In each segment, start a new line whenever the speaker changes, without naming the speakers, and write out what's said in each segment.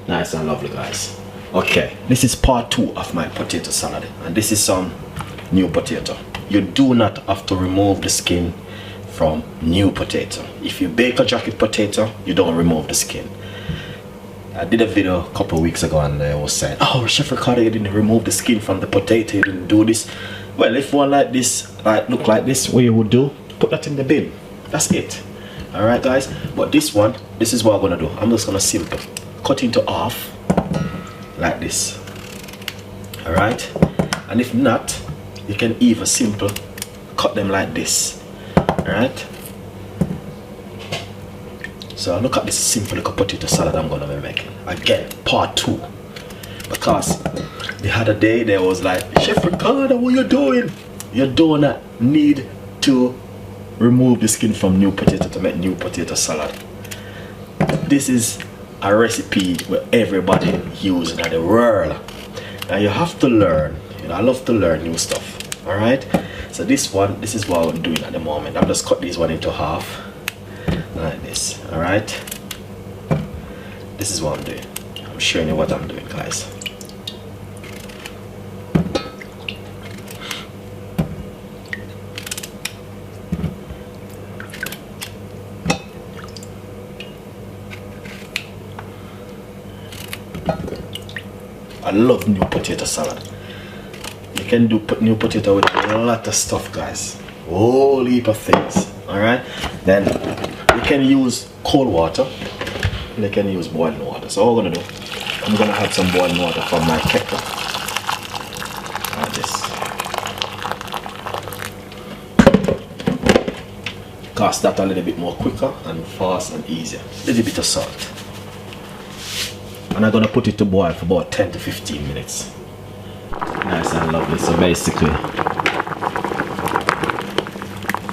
Nice and lovely, guys. Okay, this is part 2 of my potato salad, and this is some new potato. You do not have to remove the skin from new potato. If you bake a jacket potato, you don't remove the skin. I did a video a couple of weeks ago and I was saying, oh, Chef Ricardo, you didn't remove the skin from the potato, you didn't do this. Well, if one like this, look like this, what you would do, put that in the bin. That's it. Alright guys, but this one, this is what I'm gonna do. I'm just gonna simple cut into half like this. Alright, and if not, you can even simple cut them like this. Alright, so look at this simple little potato salad I'm gonna be making. Again, part 2, because the other day there was like, Chef Ricardo, what you doing? You do not need to remove the skin from new potato to make new potato salad. This is a recipe where everybody using in the world. Now you have to learn. You know, I love to learn new stuff. Alright, so this one, this is what I'm doing at the moment. I'm just cut this one into half like this. Alright, this is what I'm doing. I'm showing you what I'm doing, guys. I love new potato salad. You can do new potato with a lot of stuff, guys. Whole heap of things. Alright, then you can use cold water and you can use boiling water. So what I'm gonna do, I'm gonna add some boiling water from my kettle like this. Cause that a little bit more quicker and fast and easier. A little bit of salt. And I'm gonna put it to boil for about 10 to 15 minutes. Nice and lovely. So basically,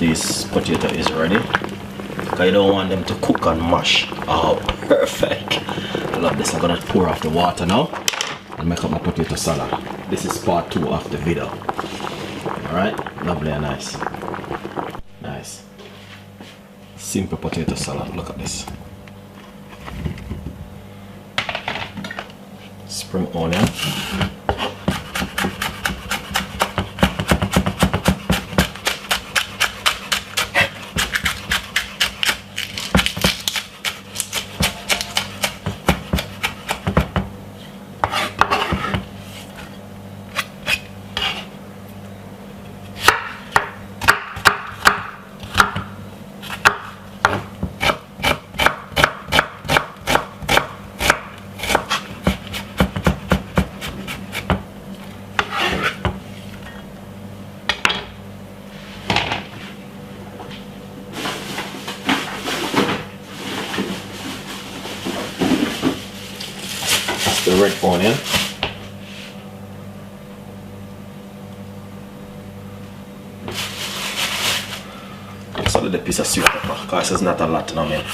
this potato is ready. I don't want them to cook and mash. Oh, perfect. I love this. I'm gonna pour off the water now and make up my potato salad. This is part 2 of the video. Alright, lovely and nice. Nice. Simple potato salad. Look at this. Spring onion, the red onion, so a little piece of sweet pepper, because it's not a lot, you know what I mean?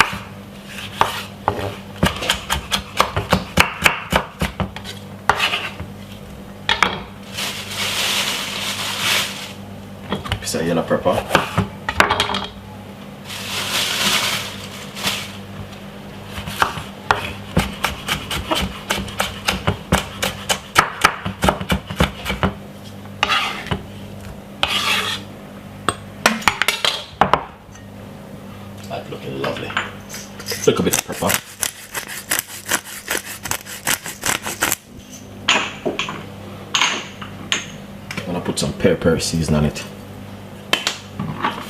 Piece of yellow pepper. That's looking lovely. Look a bit of pepper. I'm gonna put some pepper season on it.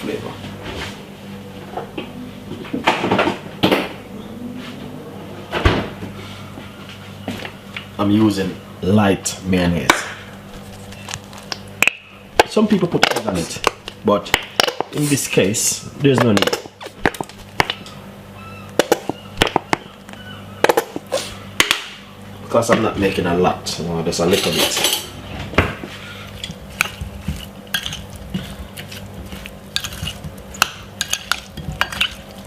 Flavor. I'm using light mayonnaise. Some people put egg on it, but in this case, there's no need. Because I'm not making a lot, you know, just a little bit.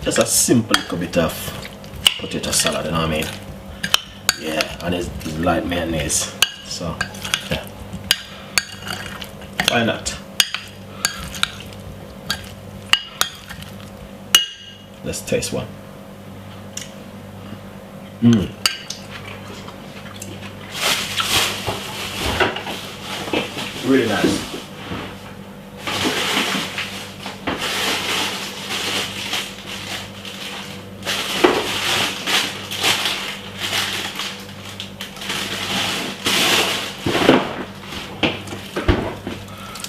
Just a simple little bit of potato salad, you know what I mean? Yeah, and it's light mayonnaise, so yeah. Why not? Let's taste one. Really nice.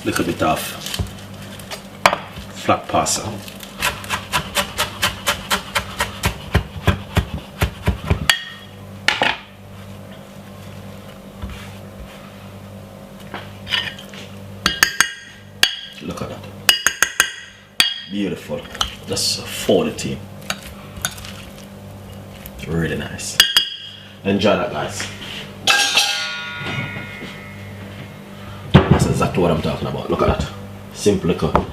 Little bit of flat pasta. Look at that. Beautiful. That's for the team. Really nice. Enjoy that, guys. That's exactly what I'm talking about. Look at that. Simple little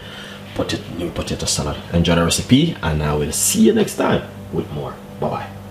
new potato salad. Enjoy the recipe, and I will see you next time with more. Bye bye.